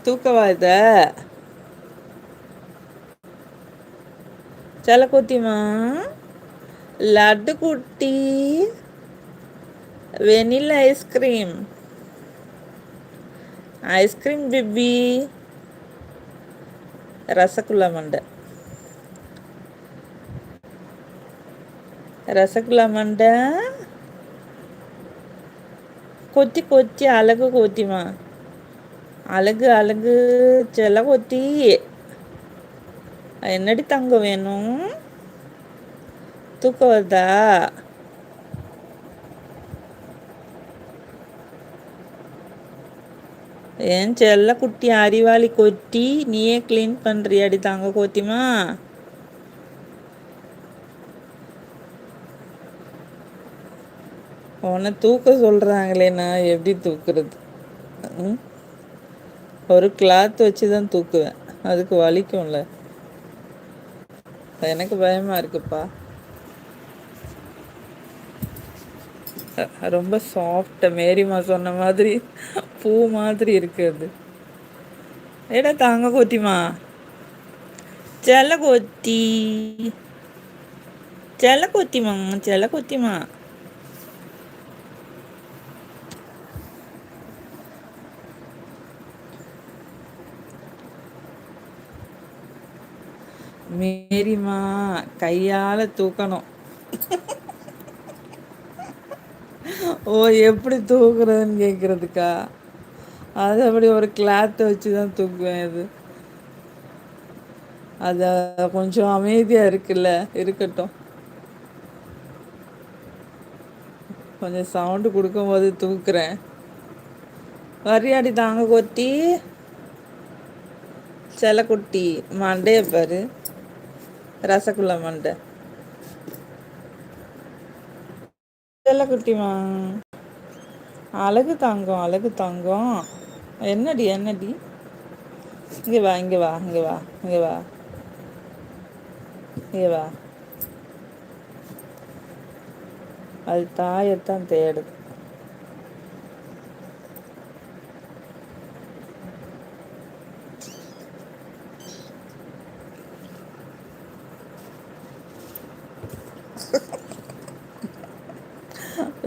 தூக்கவா இத? செல்லக்குட்டிமா, லட்டு குட்டி, vanilla ice cream, ice cream baby, rasgulla மண்ட, ரசகுல்லா மண்ட, கொத்தி கொத்தி அழகு கொத்திமா, அழகு அழகு செல்ல கொத்தி. என்னடி தங்கம் வேணும்? தூக்கம் வருதா? ஏன் செல்ல குட்டி அறிவாளி கொட்டி, நீயே க்ளீன் பண்ணுறியாடி தங்க கோத்திமா? உன்னை தூக்க சொல்கிறாங்களே, நான் எப்படி தூக்குறது? ம்? ஒரு கிளாத் வச்சு தான் தூக்குவேன், அதுக்கு வலிக்கும்ல. எனக்கு பயமாக இருக்குப்பா. ரொம்ப சாஃப்ட், மேரிமா சொன்ன மாதிரி பூ மாதிரி இருக்குது. ஏடா தாங்க கோத்திமா, செல்ல கொத்தி, செல்ல கொத்திமா, செல்ல கொத்திமா. மேரிமா கையால் தூக்கணும். ஓ, எப்படி தூக்குறதுன்னு கேட்குறதுக்கா? அது அப்படி ஒரு கிளாத்தை வச்சு தான் தூக்குவேன். அது கொஞ்சம் அமைதியாக இருக்குல்ல, இருக்கட்டும். கொஞ்சம் சவுண்டு கொடுக்கும்போது தூக்குறேன். வரியாடி தாங்க கொத்தி, செல்லக்குட்டி மண்டைய பாரு, ரசகுல்லா மண்டை. செல்லக்குட்டிமா, அழகு தாங்கம், அழகு தாங்கம். என்னடி என்னடி? இங்கே வா, இங்கே வா, இங்கே வா, இங்கே வா, இங்கே வா. அது தாயத்தான் தேடுது.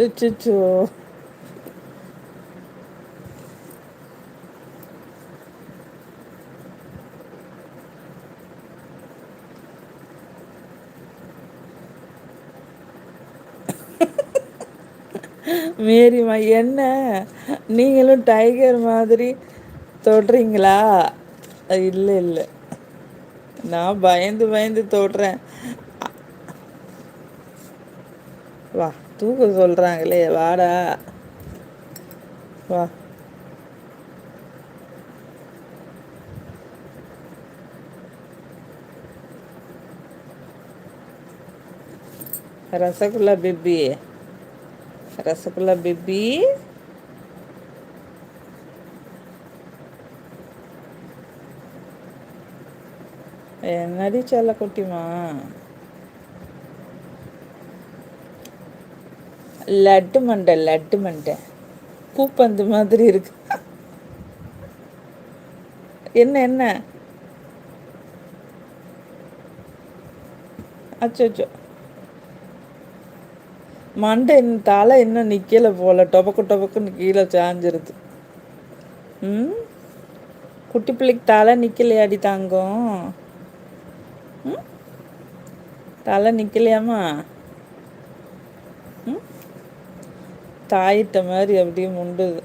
அச்சச்சோ. மேரிமா, என்ன நீங்களும் டைகர் மாதிரி தொடுறீங்களா? இல்லை இல்லை, நான் பயந்து பயந்து தொடுறேன். வா, தூக்க சொல்கிறாங்களே, வாடா வா. ரசகுல்லா பேபி, ரசகுல்லா பேபி, என்னடி செல்ல குட்டிமா? லட்டு மண்டை, லட்டு மண்டை, பூப்பந்து மாதிரி இருக்கு. என்ன என்ன? அச்சோ, மண்டை தலை இன்னும் நிற்கல போல, டொபக்கு டொபக்குன்னு கீழே சாஞ்சிருது. ம், குட்டி பிள்ளைக்கு தலை நிற்கலையாடி தாங்கம்? ம், தலை நிற்கலையாம்மா? ம், தாயிட்ட மாதிரி அப்படியே முண்டுது.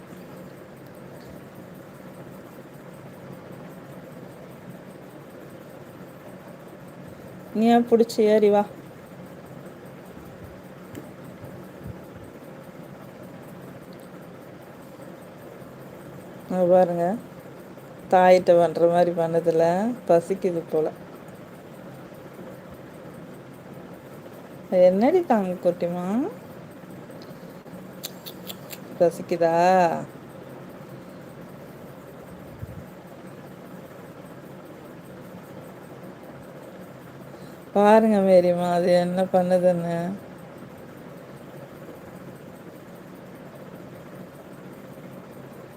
நீ ஏன் பிடிச்சி ஏறி வா. பாருங்க, தாயிட்ட பண்ணுற மாதிரி பண்ணதில்ல, பசிக்குது போல். என்னடி தாங்க குட்டிமா, பசிக்குதா? பாருங்க மேரிமா, அது என்ன பண்ணுதுன்னு.